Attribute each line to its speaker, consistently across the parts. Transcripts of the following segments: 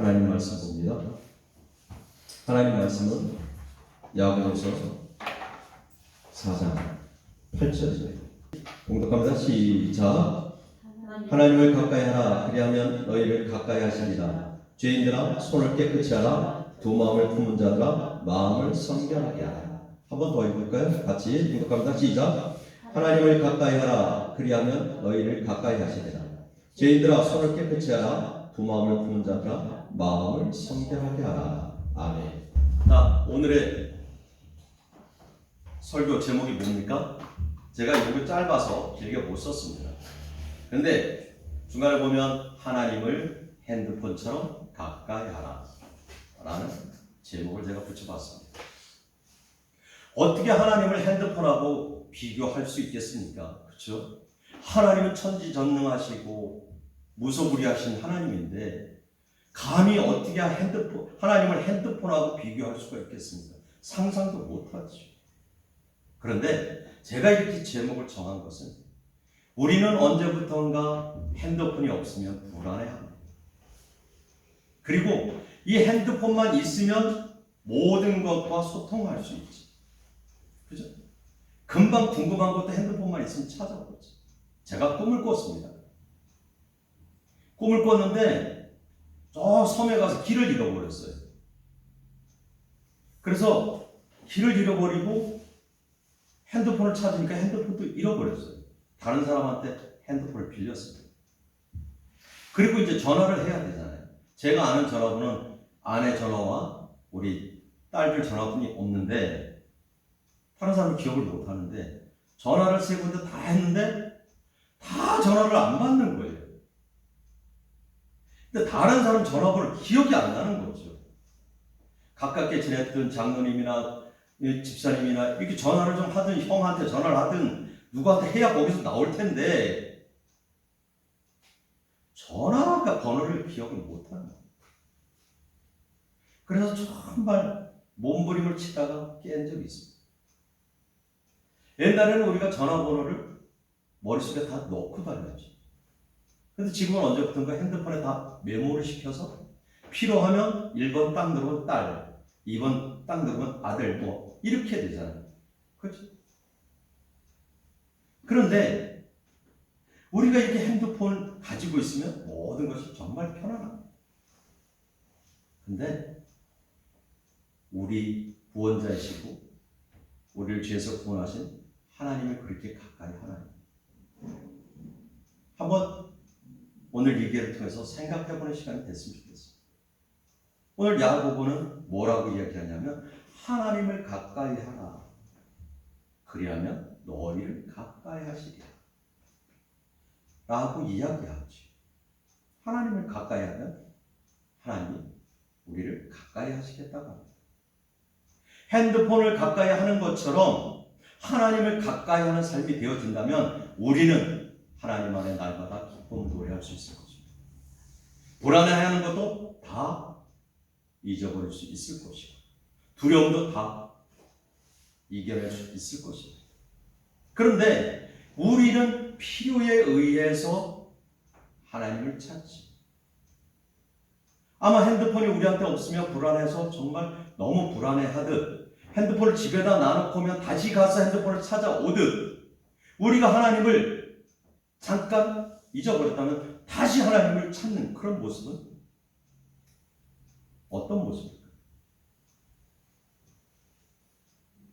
Speaker 1: 하나님 말씀 봅니다. 하나님 말씀은 야고보서 4장 8절입니다. 공독합니다. 시작. 하나님을 가까이 하라. 그리하면 너희를 가까이 하시리라. 죄인들아 손을 깨끗이 하라. 두 마음을 품은 자들아 마음을 성결하게 하라. 한 번 더 읽을까요? 같이 공독합니다. 시작. 하나님을 가까이 하라. 그리하면 너희를 가까이 하시리라. 죄인들아 손을 깨끗이 하라. 두 마음을 품은 자들아 마음을 성결하게 하라. 아멘. 자, 오늘의 설교 제목이 뭡니까? 제가 이거 짧아서 길게 못 썼습니다. 근데 중간에 보면 하나님을 핸드폰처럼 가까이 하라 라는 제목을 제가 붙여봤습니다. 어떻게 하나님을 핸드폰하고 비교할 수 있겠습니까? 그렇죠? 하나님은 천지전능하시고 무소불위하신 하나님인데 감히 어떻게 하나님을 핸드폰하고 비교할 수가 있겠습니까? 상상도 못하죠. 그런데 제가 이렇게 제목을 정한 것은 우리는 언제부턴가 핸드폰이 없으면 불안해합니다. 그리고 이 핸드폰만 있으면 모든 것과 소통할 수 있지. 그죠? 금방 궁금한 것도 핸드폰만 있으면 찾아보지. 제가 꿈을 꿨습니다. 꿈을 꿨는데 저 섬에 가서 길을 잃어버렸어요. 그래서 길을 잃어버리고 핸드폰을 찾으니까 핸드폰도 잃어버렸어요. 다른 사람한테 핸드폰을 빌렸습니다. 그리고 이제 전화를 해야 되잖아요. 제가 아는 전화번호는 아내 전화와 우리 딸들 전화번호이 없는데 다른 사람은 기억을 못 하는데 전화를 세 군데 다 했는데 다 전화를 안 받는 거예요. 근데 다른 사람 전화번호를 기억이 안 나는 거죠. 가깝게 지냈던 장로님이나 집사님이나 이렇게 전화를 좀 하든 형한테 전화를 하든 누구한테 해야 거기서 나올 텐데 전화가 번호를 기억을 못하는 거예요. 그래서 정말 몸부림을 치다가 깬 적이 있습니다. 옛날에는 우리가 전화번호를 머릿속에 다 넣고 다녔죠. 근데 지금은 언제부턴가 핸드폰에 다 메모를 시켜서 필요하면 1번 딱 누르면 딸, 2번 딱 누르면 아들, 뭐 이렇게 되잖아요. 그렇죠? 그런데 우리가 이렇게 핸드폰을 가지고 있으면 모든 것이 정말 편안합니다. 근데 우리 구원자이시고 우리를 죄에서 구원하신 하나님을 그렇게 가까이 하나님. 한번 오늘 이 기회를 통해서 생각해보는 시간이 됐으면 좋겠습니다. 오늘 야고보는 뭐라고 이야기하냐면 하나님을 가까이 하라. 그리하면 너희를 가까이 하시리라. 라고 이야기하죠. 하나님을 가까이 하면 하나님이 우리를 가까이 하시겠다고 합니다. 핸드폰을 가까이 하는 것처럼 하나님을 가까이 하는 삶이 되어진다면 우리는 하나님 안에 날마다 기쁨을 노래할 수 있을 것입니다. 불안해하는 것도 다 잊어버릴 수 있을 것이고 두려움도 다 이겨낼 수 있을 것입니다. 그런데 우리는 필요에 의해서 하나님을 찾지. 아마 핸드폰이 우리한테 없으면 불안해서 정말 너무 불안해하듯 핸드폰을 집에다 놔놓고 오면 다시 가서 핸드폰을 찾아오듯 우리가 하나님을 잠깐 잊어버렸다면 다시 하나님을 찾는 그런 모습은 어떤 모습일까?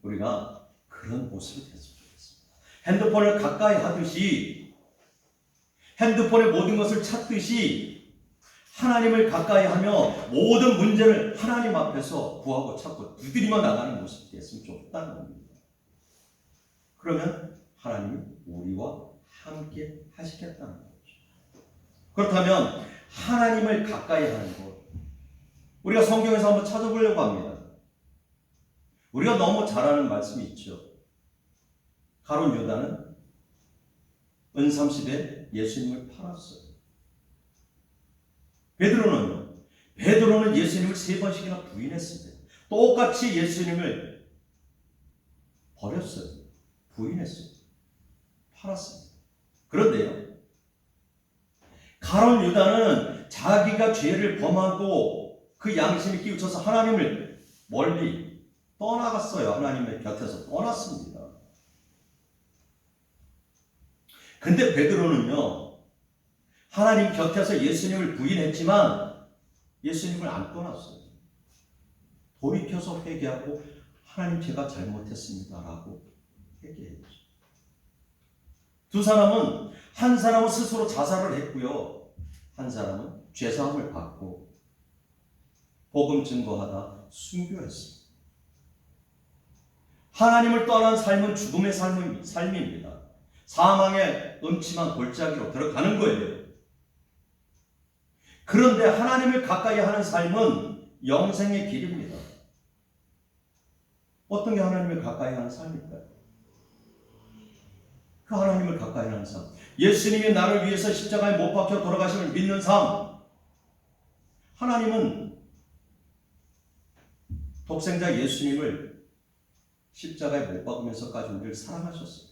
Speaker 1: 우리가 그런 모습이 됐으면 좋겠습니다. 핸드폰을 가까이 하듯이 핸드폰의 모든 것을 찾듯이 하나님을 가까이 하며 모든 문제를 하나님 앞에서 구하고 찾고 두드리며 나가는 모습이 됐으면 좋겠다는 겁니다. 그러면 하나님이 우리와 함께 하시겠다는 거죠. 그렇다면 하나님을 가까이 하는 것 우리가 성경에서 한번 찾아보려고 합니다. 우리가 너무 잘 아는 말씀이 있죠. 가룟 유다는 은 30에 예수님을 팔았어요. 베드로는 예수님을 3번씩이나 부인했습니다. 똑같이 예수님을 버렸어요. 부인했어요. 팔았습니다. 그런데요, 가룟 유다는 자기가 죄를 범하고 그 양심이 끼우쳐서 하나님을 멀리 떠나갔어요. 하나님의 곁에서 떠났습니다. 근데 베드로는요, 하나님 곁에서 예수님을 부인했지만 예수님을 안 떠났어요. 돌이켜서 회개하고 하나님 제가 잘못했습니다 라고 회개했죠. 두 사람은, 한 사람은 스스로 자살을 했고요, 한 사람은 죄사함을 받고 복음 증거하다 순교했습니다. 하나님을 떠난 삶은 죽음의 삶입니다. 사망의 음침한 골짜기로 들어가는 거예요. 그런데 하나님을 가까이 하는 삶은 영생의 길입니다. 어떤 게 하나님을 가까이 하는 삶일까요? 그 하나님을 가까이 하는 삶, 예수님이 나를 위해서 십자가에 못 박혀 돌아가심을 믿는 삶. 하나님은 독생자 예수님을 십자가에 못 박으면서까지 우리를 사랑하셨어요.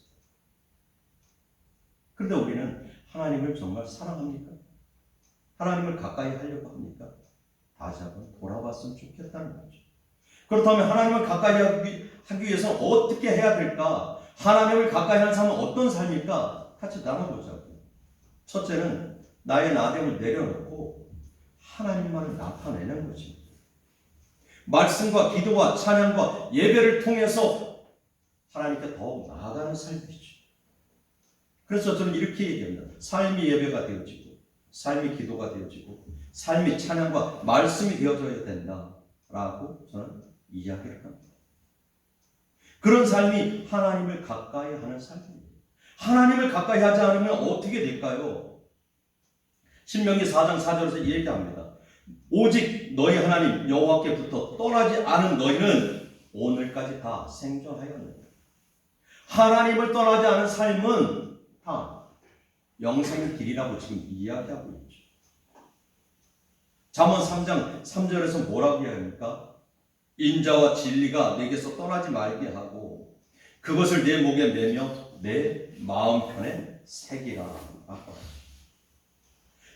Speaker 1: 그런데 우리는 하나님을 정말 사랑합니까? 하나님을 가까이 하려고 합니까? 다시 한번 돌아봤으면 좋겠다는 거죠. 그렇다면 하나님을 가까이 하기 위해서 어떻게 해야 될까? 하나님을 가까이 하는 삶은 어떤 삶일까? 같이 나눠보자고요. 첫째는 나의 나됨을 내려놓고 하나님만을 나타내는 거지. 말씀과 기도와 찬양과 예배를 통해서 하나님께 더욱 나아가는 삶이죠. 그래서 저는 이렇게 얘기합니다. 삶이 예배가 되어지고, 삶이 기도가 되어지고, 삶이 찬양과 말씀이 되어져야 된다라고 저는 이야기를 합니다. 그런 삶이 하나님을 가까이 하는 삶입니다. 하나님을 가까이 하지 않으면 어떻게 될까요? 신명기 4장 4절에서 얘기합니다. 오직 너희 하나님 여호와께부터 떠나지 않은 너희는 오늘까지 다 생존하였느니라. 하나님을 떠나지 않은 삶은 다 영생의 길이라고 지금 이야기하고 있죠. 잠언 3장 3절에서 뭐라고 이야기합니까? 인자와 진리가 내게서 떠나지 말게 하고 그것을 내 목에 매며 내 마음편에 새기라.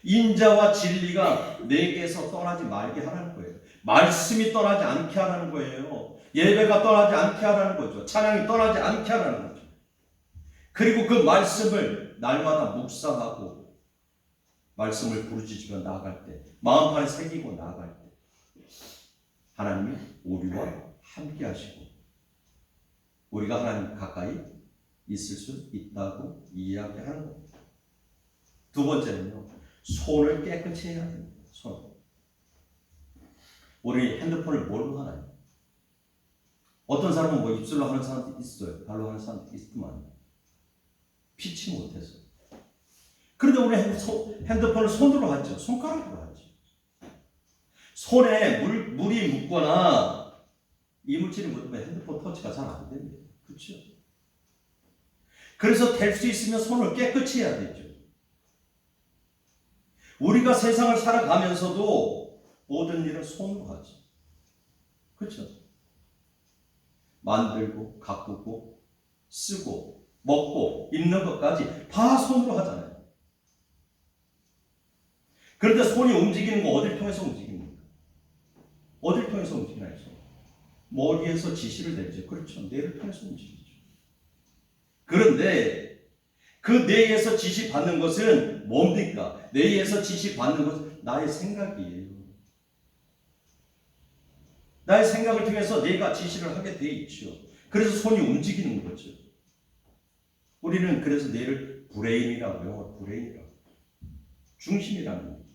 Speaker 1: 인자와 진리가 내게서 떠나지 말게 하라는 거예요. 말씀이 떠나지 않게 하라는 거예요. 예배가 떠나지 않게 하라는 거죠. 찬양이 떠나지 않게 하라는 거죠. 그리고 그 말씀을 날마다 묵상하고 말씀을 부르짖으며 나아갈 때, 마음판에 새기고 나아갈 때 하나님이 우리와 함께 하시고 우리가 하나님 가까이 있을 수 있다고 이야기하는 겁니다. 두 번째는요, 손을 깨끗이 해야 됩니다. 손. 우리 핸드폰을 뭘로 하나요? 어떤 사람은 뭐 입술로 하는 사람도 있어요. 발로 하는 사람도 있지만 피치 못해서. 그런데 우리 핸드폰을 손으로 하죠. 손가락으로 하죠. 손에 물이 묻거나 이물질이 묻으면 핸드폰 터치가 잘 안 됩니다. 그렇죠? 그래서 될 수 있으면 손을 깨끗이 해야 되죠. 우리가 세상을 살아가면서도 모든 일을 손으로 하죠. 그렇죠? 만들고, 가꾸고, 쓰고, 먹고, 입는 것까지 다 손으로 하잖아요. 그런데 손이 움직이는 거 어딜 통해서 움직입니까? 어딜 통해서 움직이나요? 머리에서 지시를 내죠. 그렇죠. 뇌를 통해서 움직이죠. 그런데 그 뇌에서 지시받는 것은 뭡니까? 뇌에서 지시받는 것은 나의 생각이에요. 나의 생각을 통해서 뇌가 지시를 하게 돼 있죠. 그래서 손이 움직이는 거죠. 우리는 그래서 뇌를 브레인이라고, 영어로 브레인이라고, 중심이라는 거죠.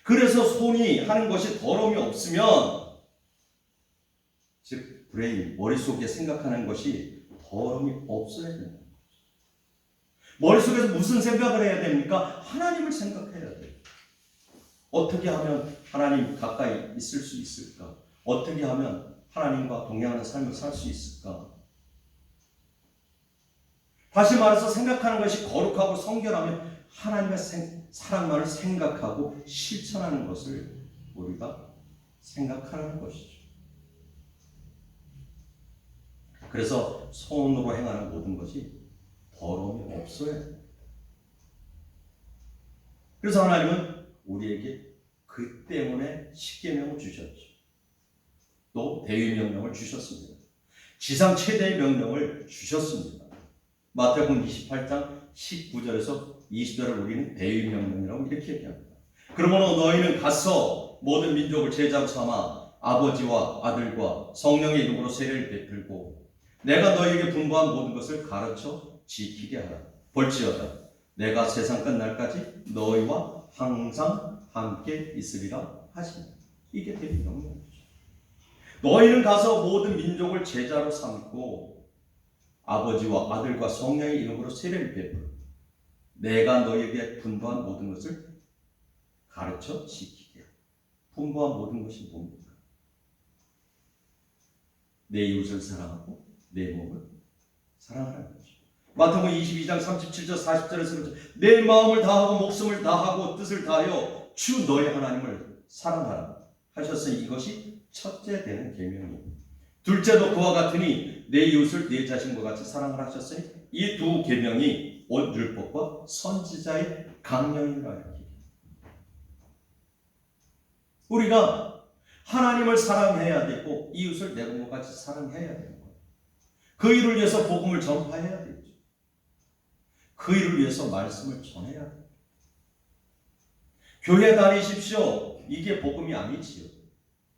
Speaker 1: 그래서 손이 하는 것이 더러움이 없으면, 즉 브레인, 머릿속에 생각하는 것이 더러움이 없어야 된다. 머릿속에서 무슨 생각을 해야 됩니까? 하나님을 생각해야 돼요. 어떻게 하면 하나님 가까이 있을 수 있을까? 어떻게 하면 하나님과 동행하는 삶을 살 수 있을까? 다시 말해서 생각하는 것이 거룩하고 성결하면 하나님의 사랑만을 생각하고 실천하는 것을 우리가 생각하는 것이죠. 그래서 손으로 행하는 모든 것이 더러움이 없어야 해요. 그래서 하나님은 우리에게 그 때문에 십계명을 주셨죠. 또 대위명령을 주셨습니다. 지상 최대의 명령을 주셨습니다. 마태복음 28장 19절에서 20절을 우리는 대위명령이라고 이렇게 얘기합니다. 그러므로 너희는 가서 모든 민족을 제자로 삼아 아버지와 아들과 성령의 이름으로 세례를 베풀고 내가 너희에게 분부한 모든 것을 가르쳐 지키게 하라. 볼지어다 내가 세상 끝날까지 너희와 항상 함께 있으리라 하시니. 이게 대위명령이죠. 너희는 가서 모든 민족을 제자로 삼고 아버지와 아들과 성령의 이름으로 세례를 베풀고 내가 너희에게 분부한 모든 것을 가르쳐 지키게 하라. 분부한 모든 것이 뭡니까? 내 이웃을 사랑하고 내 몸을 사랑하라는 거죠. 마태복음 22장 37절 40절에서 내 마음을 다하고 목숨을 다하고 뜻을 다하여 주 너희 하나님을 사랑하라 하셨으니 이것이 첫째 되는 계명이니 둘째도 그와 같으니 내 이웃을 내 자신과 같이 사랑하라 하셨으니 이 두 계명이 온 율법과 선지자의 강령이라 이렇게. 우리가 하나님을 사랑해야 되고 이웃을 내 몸과 같이 사랑해야 되는 거예요. 그 일을 위해서 복음을 전파해야 되죠. 그 일을 위해서 말씀을 전해야 돼요. 교회 다니십시오. 이게 복음이 아니지요.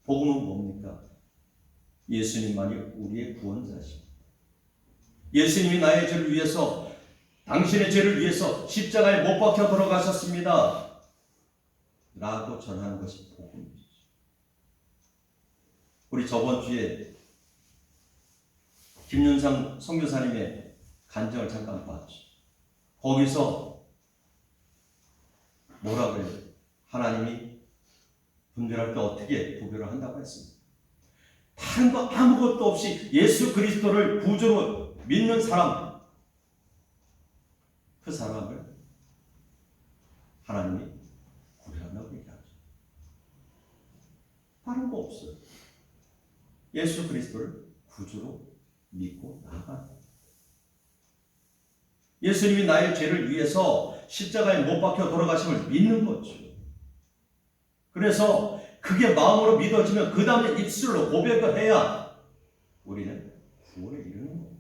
Speaker 1: 복음은 뭡니까? 예수님만이 우리의 구원자십니다. 예수님이 나의 죄를 위해서, 당신의 죄를 위해서 십자가에 못 박혀 돌아가셨습니다 라고 전하는 것이 복음이죠. 우리 저번 주에 김윤상 선교사님의 간증을 잠깐 봤죠. 거기서 뭐라 그래요? 하나님이 분별할 때 어떻게 구별을 한다고 했습니다. 다른 거 아무것도 없이 예수 그리스도를 구주로 믿는 사람, 그 사람을 하나님이 구별한다고 얘기하죠. 다른 거 없어요. 예수 그리스도를 구주로 믿고 나아가는 거예요. 예수님이 나의 죄를 위해서 십자가에 못 박혀 돌아가심을 믿는 거죠. 그래서 그게 마음으로 믿어지면 그 다음에 입술로 고백을 해야 우리는 구원에 이르는 거예요.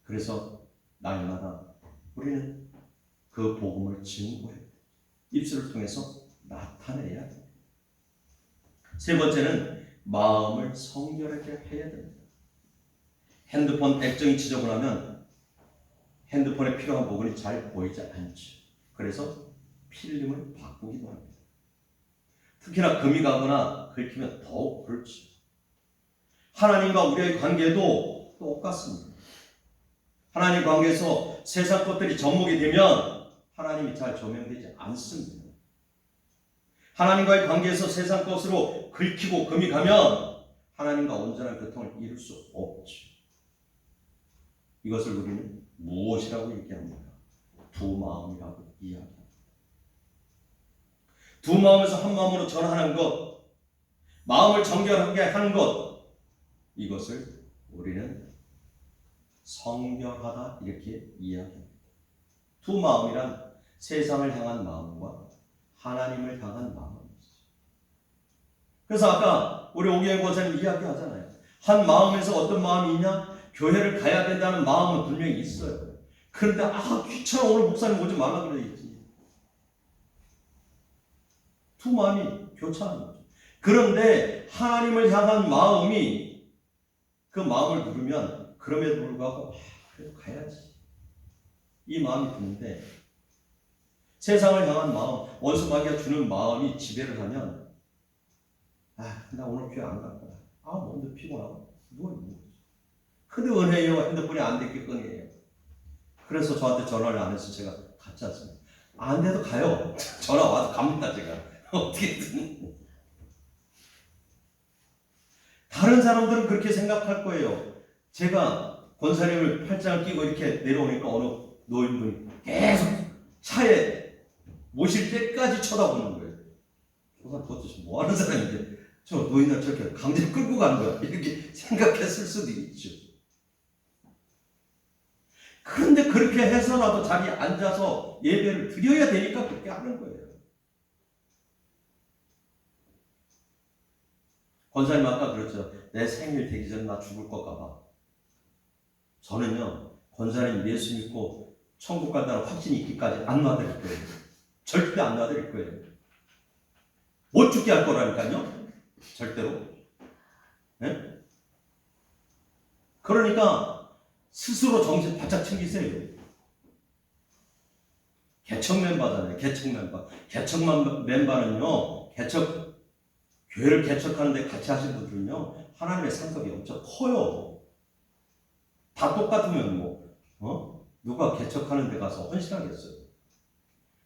Speaker 1: 그래서 날마다 우리는 그 복음을 증거해야 돼요. 입술을 통해서 나타내야 돼요. 세 번째는 마음을 성결하게 해야 됩니다. 핸드폰 액정이 지저분하면 핸드폰에 필요한 부분이 잘 보이지 않죠. 그래서 필름을 바꾸기도 합니다. 특히나 금이 가거나 긁히면 더욱 그렇죠. 하나님과 우리의 관계도 똑같습니다. 하나님 관계에서 세상 것들이 접목이 되면 하나님이 잘 조명되지 않습니다. 하나님과의 관계에서 세상 것으로 긁히고 금이 가면 하나님과 온전한 교통을 이룰 수 없죠. 이것을 우리는 무엇이라고 얘기합니까? 두 마음이라고 이야기합니다. 두 마음에서 한 마음으로 전하는 것, 마음을 정결하게 하는 것, 이것을 우리는 성결하다 이렇게 이야기합니다. 두 마음이란 세상을 향한 마음과 하나님을 향한 마음이죠. 그래서 아까 우리 오기영 권사님 이야기하잖아요. 한 마음에서 어떤 마음이 있냐? 교회를 가야 된다는 마음은 분명히 있어요. 그런데 귀찮아 오늘 목사님 오지 말라 그래야지. 두 마음이 교차하는 거죠. 그런데 하나님을 향한 마음이 그 마음을 누르면 그럼에도 불구하고 그래도 가야지. 이 마음이 드는데 세상을 향한 마음, 원수 마귀가 주는 마음이 지배를 하면 나 오늘 교회 안 갈 거야. 몸도 피곤하고 누워있는 거죠. 근데 은혜요 핸드폰이 안 됐기 끈이에요. 그래서 저한테 전화를 안 해서 제가 갔지 않습니까? 안 돼도 가요. 전화 와서 갑니다 제가. 어떻게든. 다른 사람들은 그렇게 생각할 거예요. 제가 권사님을 팔짱을 끼고 이렇게 내려오니까 어느 노인분이 계속 차에 모실 때까지 쳐다보는 거예요. 도대체 뭐 하는 사람인데 저 노인을 저렇게 강제로 끌고 가는 거야. 이렇게 생각했을 수도 있죠. 그런데 그렇게 해서라도 자리에 앉아서 예배를 드려야 되니까 그렇게 하는 거예요. 권사님 아까 그랬죠. 내 생일 되기 전에 나 죽을 것 같아. 저는요, 권사님 예수 믿고 천국 간다는 확신이 있기까지 안 놔드릴 거예요. 절대 안 놔드릴 거예요. 못 죽게 할 거라니까요. 절대로. 네? 그러니까 스스로 정신 바짝 챙기세요. 개척 멤버잖아요. 개척 멤버. 개척 멤버는요, 교회를 개척하는데 같이 하신 분들은요, 하나님의 상급이 엄청 커요. 다 똑같으면 누가 개척하는 데 가서 헌신하겠어요?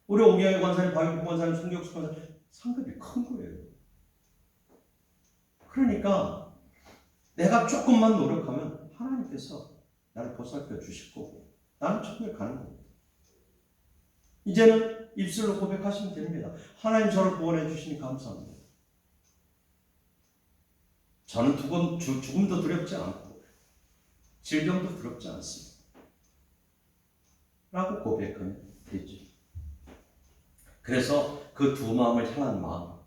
Speaker 1: 우리 오경희 권사님, 박영국 권사님, 송격수 권사님 상급이 큰 거예요. 그러니까 내가 조금만 노력하면 하나님께서 나를 보살펴 주실 거고 나는 천국에 가는 겁니다. 이제는 입술로 고백하시면 됩니다. 하나님 저를 구원해 주시니 감사합니다. 저는 죽음도 두렵지 않고 질병도 두렵지 않습니다. 라고 고백하면 되죠. 그래서 그 두 마음을 향한 마음,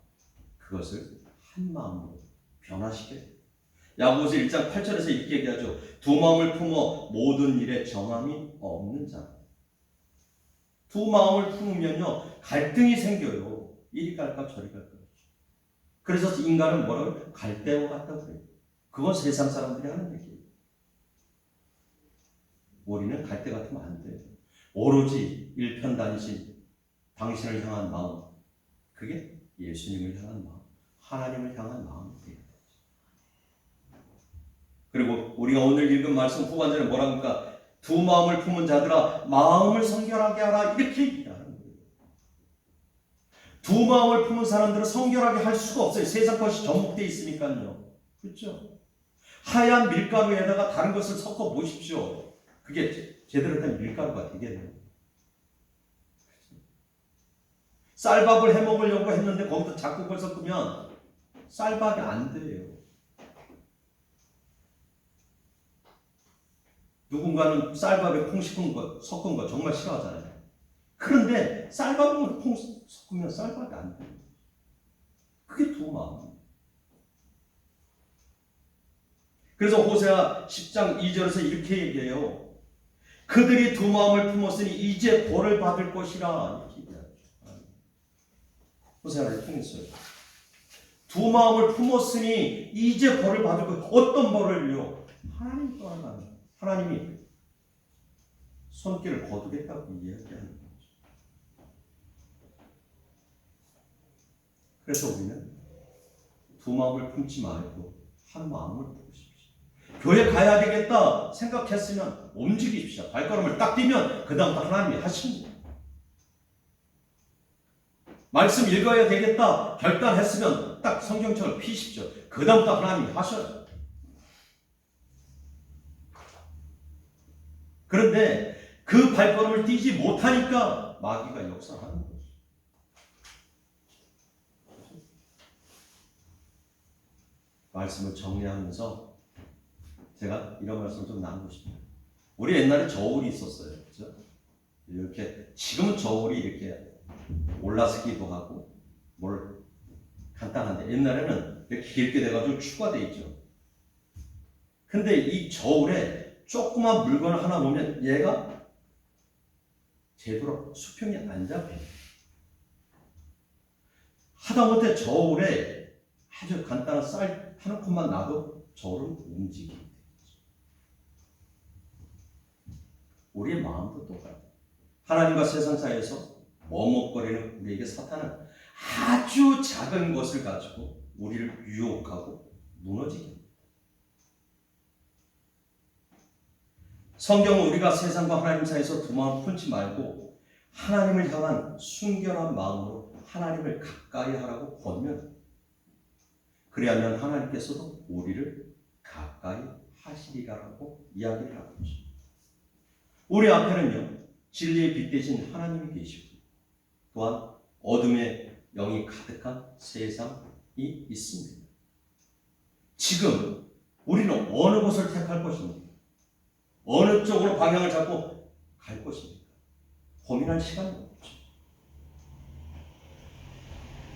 Speaker 1: 그것을 한 마음으로 변화시켜야 돼요. 야고보서 1장 8절에서 이렇게 얘기하죠. 두 마음을 품어 모든 일에 정함이 없는 자. 두 마음을 품으면요, 갈등이 생겨요. 이리 갈까 저리 갈까. 그래서 인간은 뭐라고? 갈대와 같다고 그래요. 그건 세상 사람들이 하는 얘기예요. 우리는 갈대 같으면 안 돼요. 오로지 일편단심, 당신을 향한 마음, 그게 예수님을 향한 마음, 하나님을 향한 마음이 돼요. 그리고 우리가 오늘 읽은 말씀 후반전에 뭐라고 합니까? 두 마음을 품은 자들아 마음을 성결하게 하라, 이렇게 얘기하는 거예요. 두 마음을 품은 사람들은 성결하게 할 수가 없어요. 세상 것이 접목되어 있으니까요. 그렇죠? 하얀 밀가루에다가 다른 것을 섞어 보십시오. 그게 제대로 된 밀가루가 되겠네요. 쌀밥을 해 먹으려고 했는데 거기다 작곡을 섞으면 쌀밥이 안 돼요. 누군가는 쌀밥에 콩 섞은 거 정말 싫어하잖아요. 그런데 쌀밥에 콩 섞으면 쌀밥이 안 돼요. 그게 두 마음. 그래서 호세아 10장 2절에서 이렇게 얘기해요. 그들이 두 마음을 품었으니 이제 벌을 받을 것이라. 이렇게 얘기하죠. 호세아를 통했어요. 두 마음을 품었으니 이제 벌을 받을 것. 어떤 벌을요? 하나님 떠나가는. 하나님이 손길을 거두겠다고 이야기하는 거죠. 그래서 우리는 두 마음을 품지 말고 한 마음을 품으십시오. 교회 가야 되겠다 생각했으면 움직이십시오. 발걸음을 딱 뛰면 그 다음부터 하나님이 하십니다. 말씀 읽어야 되겠다 결단했으면 딱 성경책을 피십시오. 그 다음부터 하나님이 하셔요. 그런데 그 발걸음을 뛰지 못하니까 마귀가 역사하는 거죠. 말씀을 정리하면서 제가 이런 말씀을 좀 나누고 싶어요. 우리 옛날에 저울이 있었어요. 그렇죠? 이렇게 지금은 저울이 이렇게 올라서기도 하고 뭘 간단한데 옛날에는 이렇게 길게 돼가지고 추가되어 있죠. 근데 이 저울에 조그만 물건을 하나 놓으면 얘가 제대로 수평이 안 잡혀요. 하다못해 저울에 아주 간단한 쌀 한 컵만 놔도 저울은 움직이게 되죠. 우리의 마음도 똑같아요. 하나님과 세상 사이에서 머뭇거리는 우리에게 사탄은 아주 작은 것을 가지고 우리를 유혹하고 무너지게 합니다. 성경은 우리가 세상과 하나님 사이에서 두 마음 품지 말고 하나님을 향한 순결한 마음으로 하나님을 가까이 하라고 권면합니다. 그리하면 하나님께서도 우리를 가까이 하시리라고 이야기를 하고 있죠. 우리 앞에는요, 진리의 빛 대신 하나님이 계시고 또한 어둠의 영이 가득한 세상이 있습니다. 지금 우리는 어느 곳을 택할 것입니까? 어느 쪽으로 방향을 잡고 갈 것입니까? 고민할 시간이 없죠.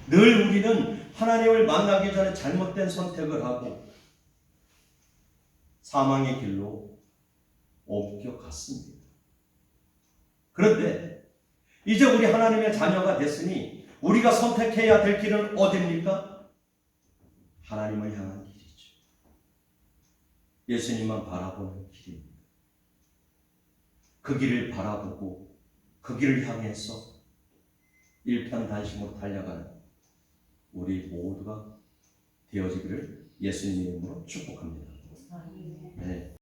Speaker 1: 늘 우리는 하나님을 만나기 전에 잘못된 선택을 하고 사망의 길로 옮겨갔습니다. 그런데 이제 우리 하나님의 자녀가 됐으니 우리가 선택해야 될 길은 어디입니까? 하나님을 향한 길이죠. 예수님만 바라보는 길입니다. 그 길을 바라보고 그 길을 향해서 일편단심으로 달려가는 우리 모두가 되어지기를 예수님의 이름으로 축복합니다. 네.